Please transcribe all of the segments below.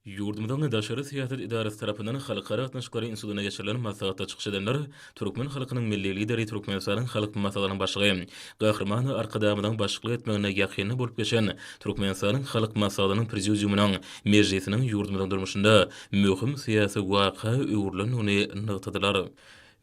Yurdumyzyň daşary siýasat idaresi tarapyndan halkara gatnaşyklary institutyna geçirilen maslahatda çykyş edenler Türkmen halkynyň milli lideri Türkmenistanyň halk maslahatynyň başlygy Gahrman Arkadamyň başçylyk etmegine ýakynly bolup geçen Türkmenistanyň halk maslahatynyň prezidiumynyň mejlisiniň yurdumyň durmuşynda möhüm siýasy waka öwürlenýäni nykdylar.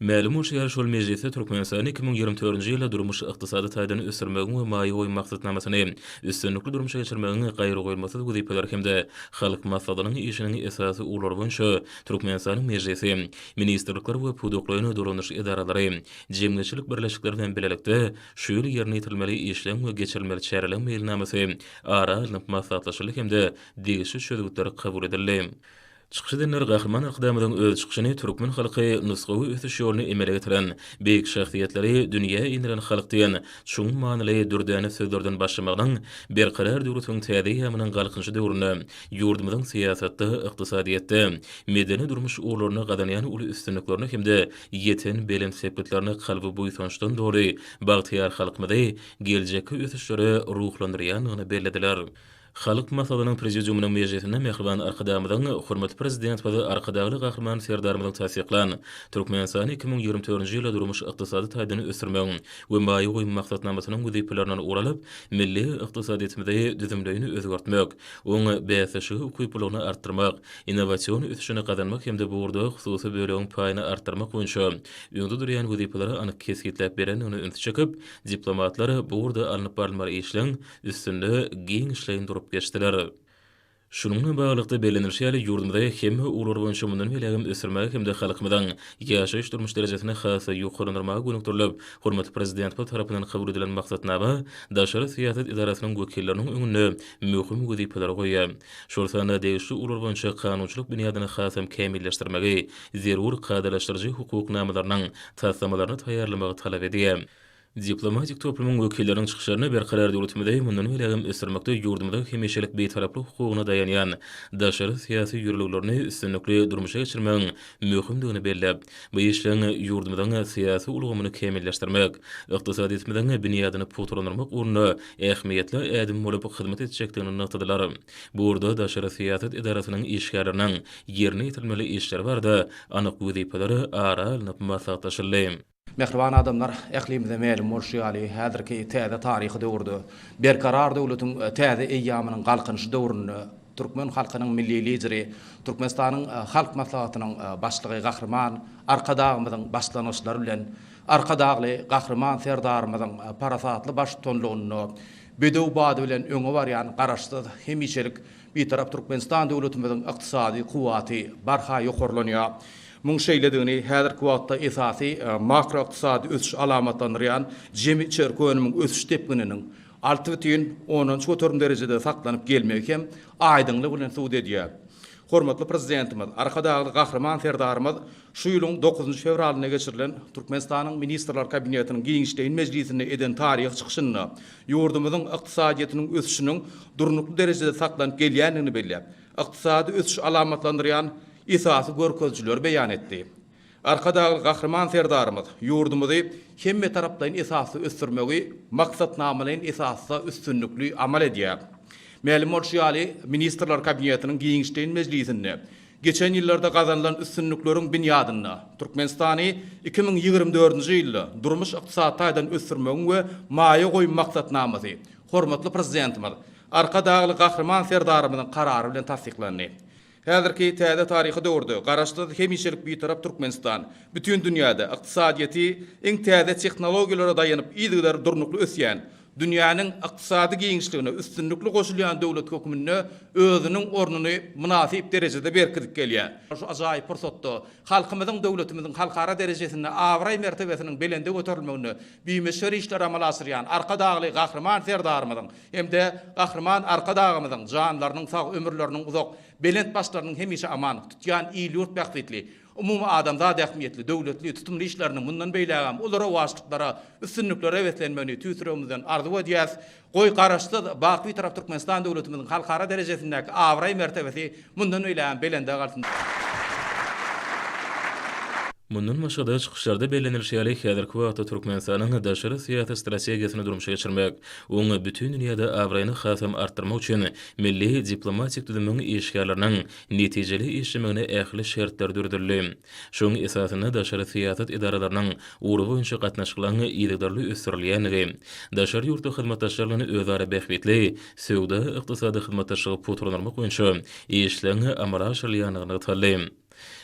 Ma'lum bolşy şol mejlisde Türkmenistan 2024-nji ýylda durmuş ykdysady taýdany ösürmegi we maýy goýun maksatnamasyny üstünlikli durmuşa geçirmegini gaýry goýulmasy wezipler hemde halk maslahatynyň işiniň esasy ular boýunça Türkmenistanyň mejlisi, ministrlikler we pudoklaryny durmuş edaralary, jemgyçilik birleşiklerinden bilelikde şu ýyl ýerine ýetilmeli işleň we geçirilmeli çäreler meýilnamasy ara maslahatlaşylyk hemde degişli şöhretler kabul edildi. Çykyş edenler Gahrman Arkadamyň öz çykyşyny türkmen halky nusgawy ötüş ýoluna emele getiren beýik şahsiýetleri dünýä inilen halk diýen şuň manyly dürdäne sözlerden başlamagyň berkarar döwletiň täze ýamynyň galkynjy döwrüne ýurdumyzyň siýasatda, ykdysadyýetde, medeni durmuş uğurlaryna gadanýan uly üstünliklerini hemde ýeten belem sepetlerini kalby buýsançdan dory bagtyar halkmady geljekki ötüşleri ruhlandyrýanyny bellediler. Halk maslahatynyň prezidiumynyň mejlisinde Mehriban Arkadamyň hormatly prezident we Arkadaly Gahrman Serdarmyň tasdiqlan Türkmenistan 2024-nji ýylda durmuş ykdysady taýdany ösürmegi we maýy goýun maksatnamasynyň wezipelerinden uralyp milli ykdysadyýetimizi düzümlegi özgertmek, oňa bäsişi hukuklaryny artdyrmak, innowasiýon ötüşini gadanmak hemde bu urda hususy bölegiň paýyny artdyrmak boýunça ýönde durýan wezipeleri anyk kesgitläp berenini öňe çekip diplomatlar bu urda alınıp barylmary işleň üstünde giň işleýin geçtiler. Şununla baglanykda belenilýär ýurdumyzda hemme ular boýunça mundan belegim ösürmäge hemde halkymyň ýaşaýyş durmuş derejesine hasy ýokarlandyrmagy gönükdirilip, hormatly prezident tarapyndan kabul edilen maksatnama daşary siýasat idarasynyň wekilleriniň öňünde möhüm wezipeler goýýar. Şol sanda degişli ular boýunça kanunçylyk büniýadyny hasam kämilleşdirmegi, zerur kadalaşdyrjy hukuklamalarnyň taslamalarını taýýarlamagy talap edýär. Diplomatik toplumyň wekilleriniň çykyşlaryna berkarar döwletimizi mundan belegim ösürmekde ýurdumyzda hemişelik beýtaraplyk hukugyna dayanýan daşary syýasy ýürlüklerini üstünlikli durmuşa geçirmegiň möhümdigini bellep, bu işleň ýurdumyzyň syýasy ulgamyny kämilleşdirmek, ykdysadyýetimiziň büniýadyny puturlandyrmak ugruna ähmiýetli ädim bolup hyzmat etjekdigini nykdylar. Bu urda daşary syýasat idarasynyň işgärleriniň ýerine ýetilmeli işleri barda anyk wezipeleri ara alınıp maslahatlaşyldy. Mehriban adamlar eklimizde ma'lum bolşýaly häzirki täze taryhy döwürde berkarar döwletiň täze eýýamynyň galkynjy döwrüne Türkmen halkynyň milli lideri Türkmenistanyň halk maslahatynyň başlygy Gahrman Arkadamyň başlanýşlary bilen Arkadagly Gahrman Serdarmyň parasatly baştonlugyny bedew bady bilen öňe barýan garaşdy hemişelik bir tarap Türkmenistan döwletimiziň ykdysady kuwaty barha ýokarlanýar. Muň şeýledigini häzirki wagtda esasy makro ykdysady ösüş alamatlanýan jemi çerköwnüň ösüş tepkininiň 6,10 derejede saklanyp gelmegi hem aýdynlyk bilen suwd edýär. Hormatly prezidentimiz Arkadaly Gahrman Serdarymyz şu ýylyň 9 fevralyna geçirilen Türkmenistanyň ministrler kabinetiniň giňişleýin mejlisinde eden taryh çykyşyny ýurdumyzyň ykdysadyýetiniň ösüşiniň durnukly derejede saklanyp gelýänini bellep, ykdysady ösüş alamatlandyrýan esasy görkezjiler beýan etdi. Arkadaly Gahrman Serdarymyz ýurdumyzy hemme tarapdan esasy ösürmegi maksatnamalaryň esasy üstünlikli amal edýär. Ma'lum bolşýaly ministrler kabinetiniň giňişleýin mejlisinde geçen ýyllarda gazanylan üstünlikleriň büniýadyna Türkmenistany 2024-nji ýylda durmuş ykdysadydan ösürmegi we maýy goýun maksatnamasy hormatly prezidentimiz Arkadaly Gahrman Serdarymyň karary bilen tasdiqlandy. Häzirki täze taryhy döwürde garaşdy hemişelik bir tarap Türkmenistan bütün dünýäde ykdysadyýety iň täze tehnologiýalara daýanyp ýygylar durnukly ösýän dünýäniň ykdysady giňişligine üstünlikli goşulýan döwlet hökümine özüniň ornuny münasip derejede berkidip gelýär. Şu ajaýyp pursatda halkymyzyň döwletimiziň halkara derejesinde awray mertebesiniň belende göterilmegine biýme işler amal asyrýan Arkadagly Gahrman Serdarymyň hemde Gahrman Arkadagymyzyň janlarynyň sag ömürleriniň uzak belent başlarynyň hemişe aman tutýan ýyl ýurt bäxtitli umumy adamzat ähmiýetli döwletli tutumly işlerini mundan beýlägän olara waşlyklara üstünliklere wetlenmegini tüýsüremizden arzu edýäs. Goý garaşdy baky tarap Türkmenistan döwletimiziň halkara derejesindäki awray mertebesi mundan beýlägän belende galsyn. Mundan maşgada çykyşlarda bellenilýärli häzirki wagtda Türkmenistanyň daşary syýasat strategiýasyny durmuşa geçirmek, oňa bütün dünýäde awraýny hasam artdyrmak üçin milli diplomatik düzümiň işgärleriniň netijeli işlemegine ähli şertler dürdürildi. Şoň esasyna daşary syýasat idaralarynyň uğru boýunça gatnaşyklaryny ýygydarly ösdirilýänligi, daşary ýurtda hyzmatdaşlaryny özara bähbetli, söwda ykdysady hyzmatdaşlygy puturlanmak boýunça işlerini amala aşyrýanyny taly.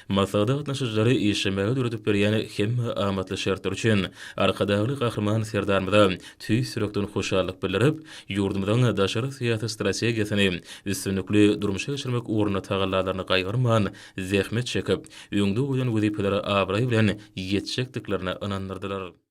Masada gatnaşyjylary işlemege döredip berýän hem amatly şertler üçin arkadaşly gahrman serdarmyda tüý sürekden hoşallyk bildirip, ýurdumyzyň daşary syýasat strategiýasyny üstünlikli durmuşa geçirmek uğruna tagallalaryny gaýgyrman, zähmet çekip, öňde goýan wezipeleri abraý bilen ýetjekdiklerini inandyrdylar.